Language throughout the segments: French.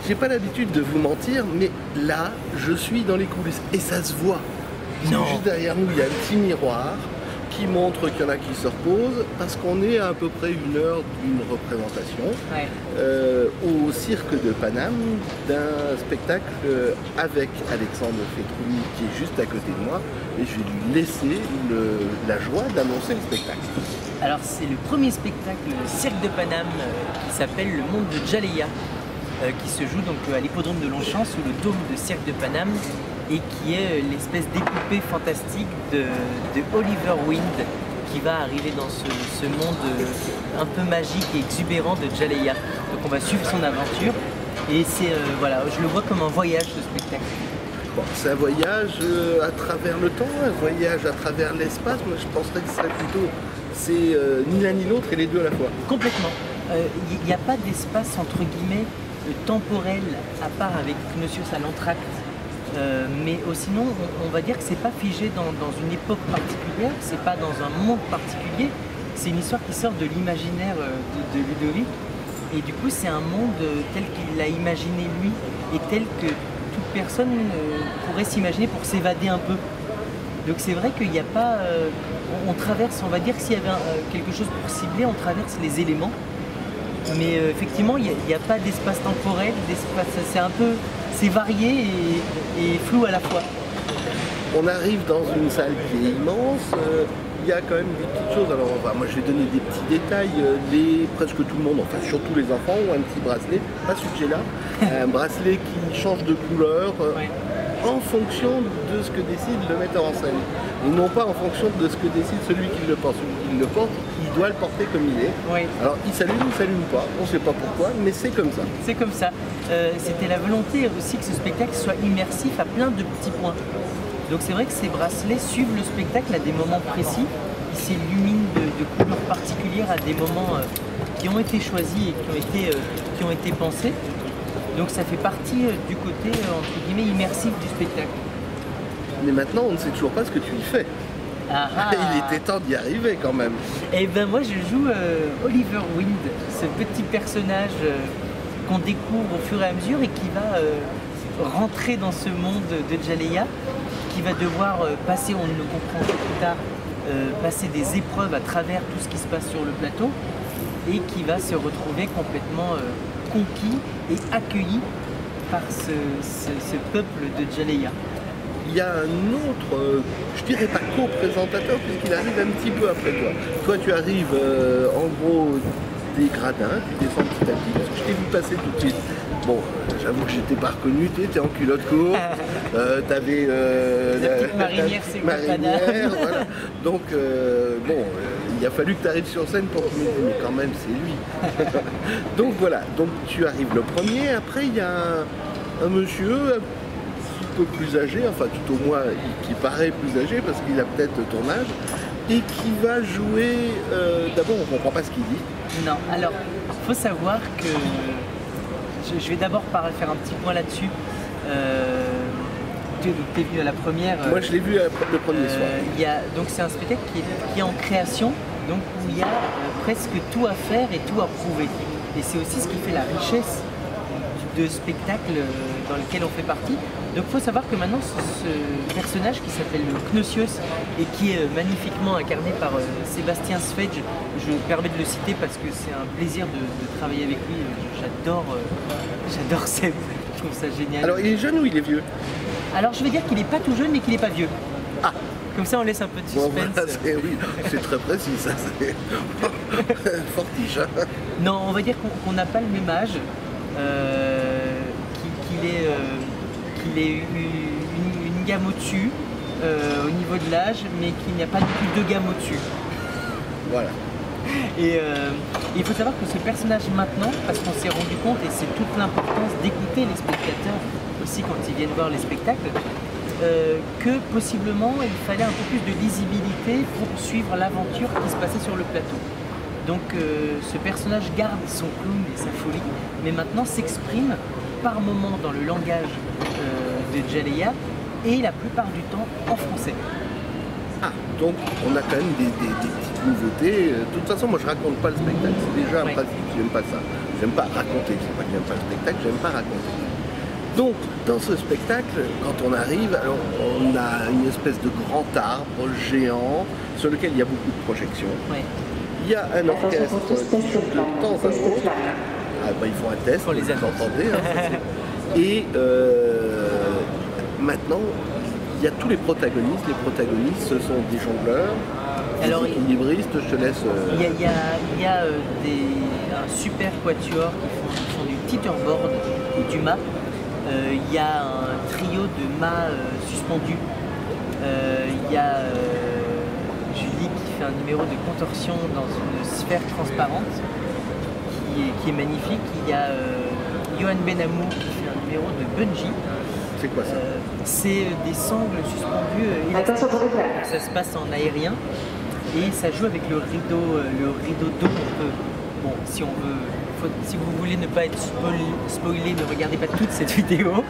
j'ai pas l'habitude de vous mentir, mais là, je suis dans les coulisses et ça se voit. Parce que juste derrière nous, il y a un petit miroir qui montre qu'il y en a qui se reposent parce qu'on est à peu près 1 heure d'une représentation au cirque de Paname d'un spectacle avec Alexandre Fetrouni qui est juste à côté de moi et je vais lui laisser la joie d'annoncer le spectacle. Alors c'est le premier spectacle cirque de Paname qui s'appelle Le Monde de Djaleya qui se joue donc à l'hippodrome de Longchamp sous le dôme de cirque de Paname et qui est l'espèce d'épopée fantastique de Oliver Wind qui va arriver dans ce monde un peu magique et exubérant de Djaleya. Donc on va suivre son aventure et c'est voilà, je le vois comme un voyage ce spectacle. Bon, c'est un voyage à travers le temps, un voyage à travers l'espace. Moi je penserais que ce serait plutôt ni l'un ni l'autre et les deux à la fois. Complètement. Il n'y a pas d'espace entre guillemets temporel à part avec Gnossios à l'entracte. Mais sinon, on va dire que c'est pas figé dans une époque particulière, c'est pas dans un monde particulier, c'est une histoire qui sort de l'imaginaire de Ludovic. Et du coup, c'est un monde tel qu'il l'a imaginé lui et tel que toute personne pourrait s'imaginer pour s'évader un peu. Donc c'est vrai qu'il n'y a pas... on traverse, on va dire que s'il y avait quelque chose pour cibler, on traverse les éléments. Mais effectivement, il n'y a pas d'espace temporel, c'est un peu... c'est varié et flou à la fois. On arrive dans une salle qui est immense, il y a quand même des petites choses. Alors moi je vais donner des petits détails. Presque tout le monde, enfin surtout les enfants, ont un petit bracelet, pas celui que j'ai là, un bracelet qui change de couleur en fonction de ce que décide le metteur en scène. Et non pas en fonction de ce que décide celui qui le porte. Celui qui le porte, il doit le porter comme il est. Alors il s'allume ou il s'allume pas, on ne sait pas pourquoi, mais c'est comme ça. C'est comme ça. C'était la volonté aussi que ce spectacle soit immersif à plein de petits points. Donc c'est vrai que ces bracelets suivent le spectacle à des moments précis, ils s'illuminent de couleurs particulières à des moments qui ont été choisis et qui ont été pensés. Donc ça fait partie du côté entre guillemets immersif du spectacle. Mais maintenant on ne sait toujours pas ce que tu y fais. Il était temps d'y arriver quand même. Et ben moi je joue Oliver Wind, ce petit personnage qu'on découvre au fur et à mesure et qui va rentrer dans ce monde de Djaleya, qui va devoir passer, on le comprend plus tard, passer des épreuves à travers tout ce qui se passe sur le plateau et qui va se retrouver complètement conquis et accueilli par ce peuple de Djaleya. Il y a un autre, je dirais pas co-présentateur puisqu'il arrive un petit peu après toi. Toi tu arrives en gros des gradins, tu descends petit à petit parce que je t'ai vu passer tout de suite. Bon, j'avoue que je t'ai pas reconnu, tu étais en culotte courte, t'avais la petite marinière, c'est voilà. Donc bon, il a fallu que tu arrives sur scène pour que mais quand même c'est lui. Donc voilà, donc tu arrives le premier, après il y a un monsieur un peu plus âgé, enfin tout au moins qui paraît plus âgé parce qu'il a peut-être ton âge et qui va jouer, d'abord on comprend pas ce qu'il dit. Non, alors il faut savoir que je vais d'abord faire un petit point là-dessus. Tu es venu à la première. Moi je l'ai vu le premier soir. Donc c'est un spectacle qui est en création, donc où il y a presque tout à faire et tout à prouver. Et c'est aussi ce qui fait la richesse de spectacle dans lequel on fait partie. Donc il faut savoir que maintenant ce personnage qui s'appelle Gnossios et qui est magnifiquement incarné par Sébastien Svedge, je me permets de le citer parce que c'est un plaisir de travailler avec lui, j'adore Seb, je trouve ça génial. Alors il est jeune ou il est vieux? Alors je vais dire qu'il n'est pas tout jeune mais qu'il n'est pas vieux. Ah. Comme ça on laisse un peu de suspense. Bon, voilà, oui, c'est très précis ça, c'est fortiche. Hein. Non, on va dire qu'on n'a pas le même âge, qu'il est une gamme au-dessus au niveau de l'âge, mais qu'il n'y a pas du tout deux gammes au-dessus. Voilà. Et il faut savoir que ce personnage maintenant, parce qu'on s'est rendu compte, et c'est toute l'importance d'écouter les spectateurs aussi quand ils viennent voir les spectacles, que possiblement il fallait un peu plus de lisibilité pour suivre l'aventure qui se passait sur le plateau. Donc ce personnage garde son clown et sa folie, mais maintenant s'exprime par moments dans le langage de Djaleya et la plupart du temps en français. Ah, donc on a quand même des petites nouveautés. De toute façon, moi je raconte pas le spectacle, c'est déjà un principe, j'aime pas ça. J'aime pas raconter, c'est pas que j'aime pas le spectacle, j'aime pas raconter. Donc, dans ce spectacle, quand on arrive, alors on a une espèce de grand arbre géant sur lequel il y a beaucoup de projections. Ouais. Il y a un orchestre qui joue de temps à autre. Ah, bah, ils font un test, Pour les vous entendez. Hein, et maintenant, il y a tous les protagonistes. Les protagonistes, ce sont des jongleurs, alors, des équilibristes. Je te laisse. Il y a un super quatuor qui font du teeterboard et du mât. Il y a un trio de mâts suspendus. Il y a Julie qui fait un numéro de contorsion dans une sphère transparente qui est magnifique. Il y a Johan Benamou qui fait un numéro de bungee. C'est quoi ça? C'est des sangles suspendues élastiques. Ça se passe en aérien et ça joue avec le rideau d'eau. Bon, si vous voulez ne pas être spoilé, ne regardez pas toute cette vidéo.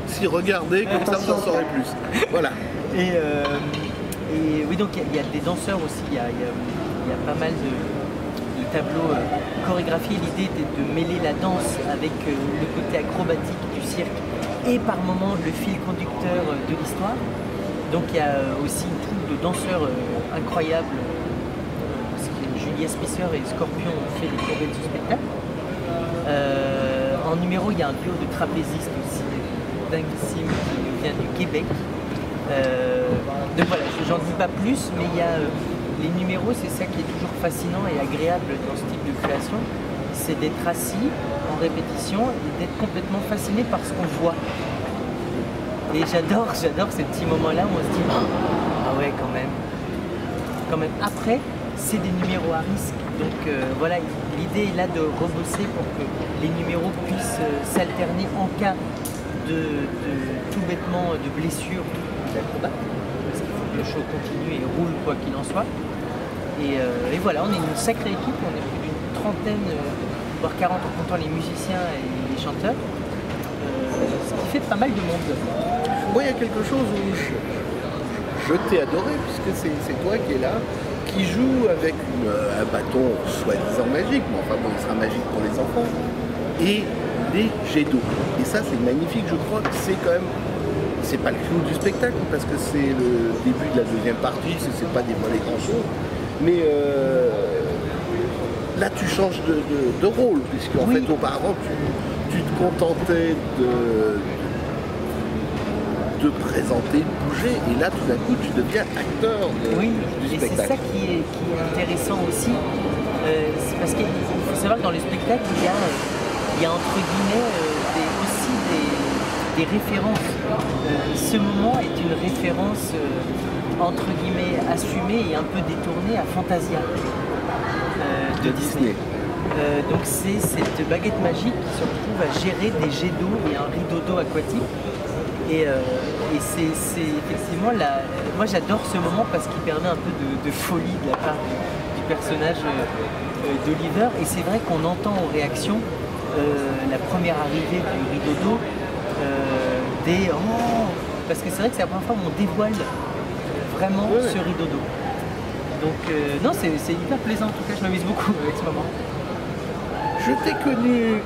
Si regardez, comme ça vous en saurez plus. Voilà. Et oui, donc il y a des danseurs aussi, il y a pas mal de tableaux chorégraphiés. L'idée était de mêler la danse avec le côté acrobatique du cirque et par moments le fil conducteur de l'histoire. Donc il y a aussi une troupe de danseurs incroyables. Julia Spisser et Scorpion ont fait les chorés de ce spectacle. En numéro, il y a un duo de trapézistes aussi dinguissime qui vient du Québec. Donc voilà, j'en dis pas plus, mais il y a les numéros, c'est ça qui est toujours fascinant et agréable dans ce type de création, c'est d'être assis en répétition et d'être complètement fasciné par ce qu'on voit. Et j'adore ces petits moments-là où on se dit ah ouais quand même. Après, c'est des numéros à risque, donc voilà, l'idée est là de rebosser pour que les numéros puissent s'alterner en cas de tout bêtement de blessure d'acrobate, parce qu'il faut que le show continue et roule quoi qu'il en soit. Et voilà, on est une sacrée équipe, on est plus d'une trentaine, voire 40 en comptant les musiciens et les chanteurs, ce qui fait pas mal de monde. Moi, il y a quelque chose où je t'ai adoré, puisque c'est toi qui es là, qui joue avec un bâton soi-disant magique, mais enfin bon, il sera magique pour les enfants, et des jets d'eau. Et ça, c'est magnifique, je crois que c'est quand même, c'est pas le clou du spectacle, parce que c'est le début de la deuxième partie, c'est pas dévoiler grand-chose, mais là, tu changes de rôle, puisque en fait, auparavant, tu te contentais de présenter, de bouger, et là tout d'un coup tu deviens acteur du spectacle. Et c'est ça qui est intéressant aussi, c'est parce qu'il faut savoir que dans le spectacle il y a entre guillemets aussi des références. Ce moment est une référence entre guillemets assumée et un peu détournée à Fantasia de Disney. Donc c'est cette baguette magique qui se retrouve à gérer des jets d'eau et un rideau d'eau aquatique. Et c'est effectivement moi j'adore ce moment parce qu'il permet un peu de folie de la part du personnage d'Oliver. Et c'est vrai qu'on entend aux réactions la première arrivée du rideau d'eau, des oh, parce que c'est vrai que c'est la première fois où on dévoile vraiment ce rideau d'eau. Donc non, c'est hyper plaisant, en tout cas je m'amuse beaucoup avec ce moment. Je t'ai connu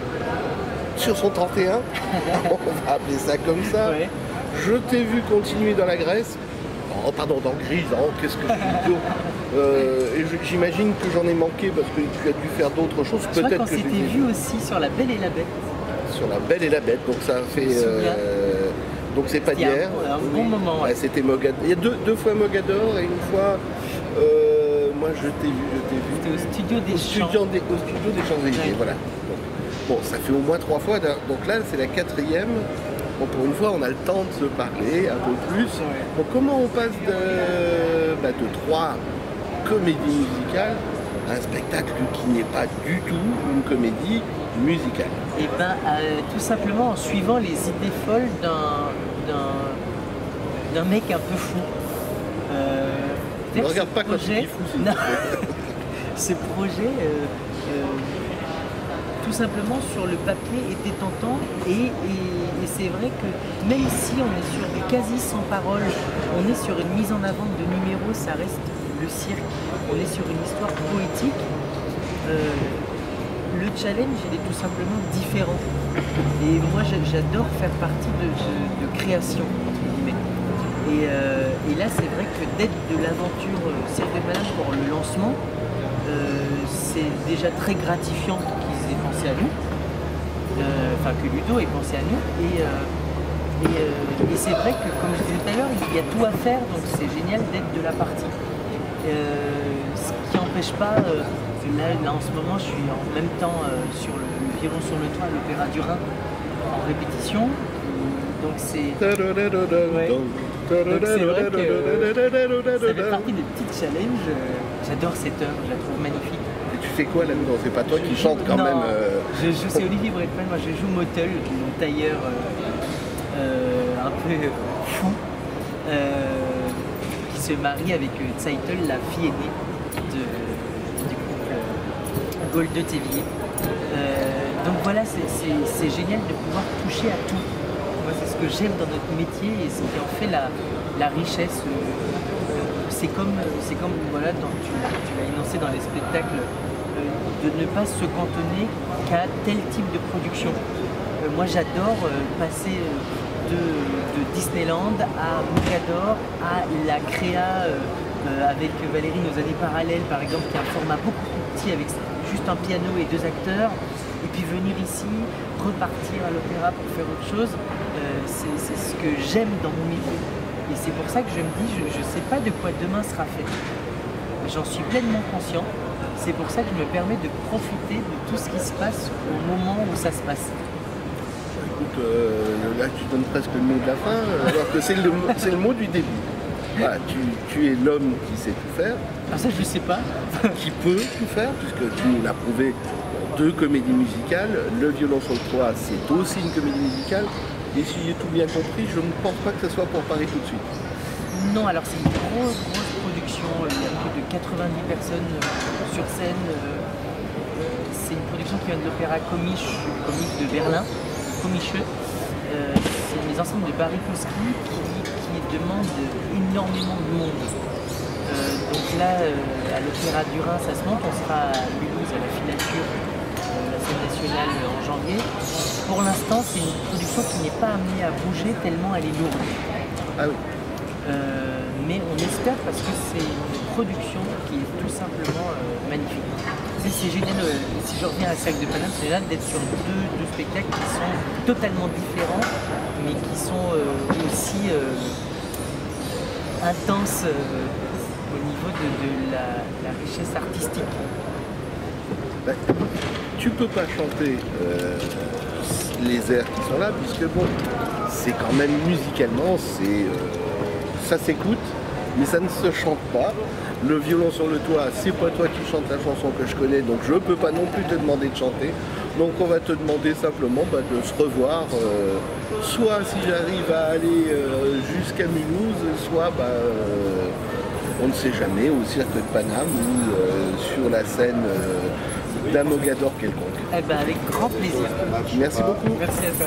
sur son 31, on va appeler ça comme ça. Ouais. Je t'ai vu continuer dans la Grèce, dans Grise, qu'est-ce que je suis idiot. Et j'imagine que j'en ai manqué parce que tu as dû faire d'autres choses. Peut-être qu'on s'était vu aussi sur La Belle et la Bête. Sur La Belle et la Bête, donc ça fait... donc c'est pas d'hier. Un bon moment. Ouais, c'était Mogador. Il y a deux fois Mogador et une fois... moi je t'ai vu. C'était au studio des Champs-Élysées, voilà. Bon, ça fait au moins 3 fois, donc là c'est la 4e. Bon, pour une fois on a le temps de se parler un peu plus. Donc comment on passe de 3 comédies musicales à un spectacle qui n'est pas du tout une comédie musicale? Et tout simplement en suivant les idées folles d'un mec un peu fou. Ne regarde pas quand tu dis fou, s'il te plaît. Ce projet, tout simplement sur le papier, était tentant et c'est vrai que même si on est sur du quasi sans parole, on est sur une mise en avant de numéros, ça reste le cirque, on est sur une histoire poétique. le challenge, il est tout simplement différent. Et moi, j'adore faire partie de création, entre guillemets. Et là, c'est vrai que d'être de l'aventure Cirque de Paname pour le lancement, c'est déjà très gratifiant qu'ils aient pensé à nous, enfin que Ludo ait pensé à nous. Et c'est vrai que, comme je disais tout à l'heure, il y a tout à faire, donc c'est génial d'être de la partie. Ce qui n'empêche pas, là en ce moment, je suis en même temps sur le violon sur le toit à l'Opéra du Rhin en répétition. Donc c'est ouais. Donc c'est vrai que ça fait partie des petits challenges. J'adore cette œuvre, je la trouve magnifique. Et tu fais quoi là-dedans? C'est pas toi qui chante quand non, même c'est Olivier Bretman, moi je joue Motel, mon tailleur un peu fou, qui se marie avec Zeitel, la fille aînée du couple Gold de Tévillier. Donc voilà, c'est génial de pouvoir toucher à tout. Moi, c'est ce que j'aime dans notre métier et ce qui en fait la richesse. C'est comme voilà, tu l'as énoncé dans les spectacles, de ne pas se cantonner qu'à tel type de production. Moi, j'adore passer de Disneyland à Mogador, à la créa avec Valérie, Nos années parallèles, par exemple, qui est un format beaucoup plus petit avec juste un piano et 2 acteurs. Et puis venir ici, repartir à l'opéra pour faire autre chose, c'est ce que j'aime dans mon métier. Et c'est pour ça que je me dis, je ne sais pas de quoi demain sera fait. J'en suis pleinement conscient. C'est pour ça que je me permets de profiter de tout ce qui se passe au moment où ça se passe. Écoute, là tu donnes presque le mot de la fin, alors que c'est le mot du début. Voilà, tu es l'homme qui sait tout faire. Ah ça je ne sais pas. Qui peut tout faire, puisque tu nous l'as prouvé dans 2 comédies musicales. Le violon sur le toit, c'est aussi une comédie musicale. Et si j'ai tout bien compris, je ne pense pas que ce soit pour Paris tout de suite. Non, alors c'est une grosse production, il y a plus de 90 personnes sur scène. C'est une production qui vient de l'opéra comique de Berlin, Comiche. C'est les ensembles de Barikowski qui demandent énormément de monde. Donc là, à l'Opéra du Rhin, ça se monte, on sera à Mulhouse à la filature, la scène nationale en janvier. Pour l'instant, c'est une production qui n'est pas amenée à bouger tellement elle est lourde. Ah oui. Mais on espère parce que c'est une production qui est tout simplement magnifique. C'est génial, si je reviens à Cirque de Paname, c'est génial d'être sur deux spectacles qui sont totalement différents, mais qui sont aussi intenses au niveau de la richesse artistique. Ben, tu peux pas chanter les airs qui sont là, puisque bon, c'est quand même musicalement, ça s'écoute, mais ça ne se chante pas. Le violon sur le toit, c'est pas toi qui chantes la chanson que je connais, donc je peux pas non plus te demander de chanter. Donc on va te demander simplement de se revoir, soit si j'arrive à aller jusqu'à Mulhouse, soit on ne sait jamais, au Cirque de Paname ou sur la scène d'un Mogador quelconque. Eh ben avec grand plaisir. Merci beaucoup. Merci à toi.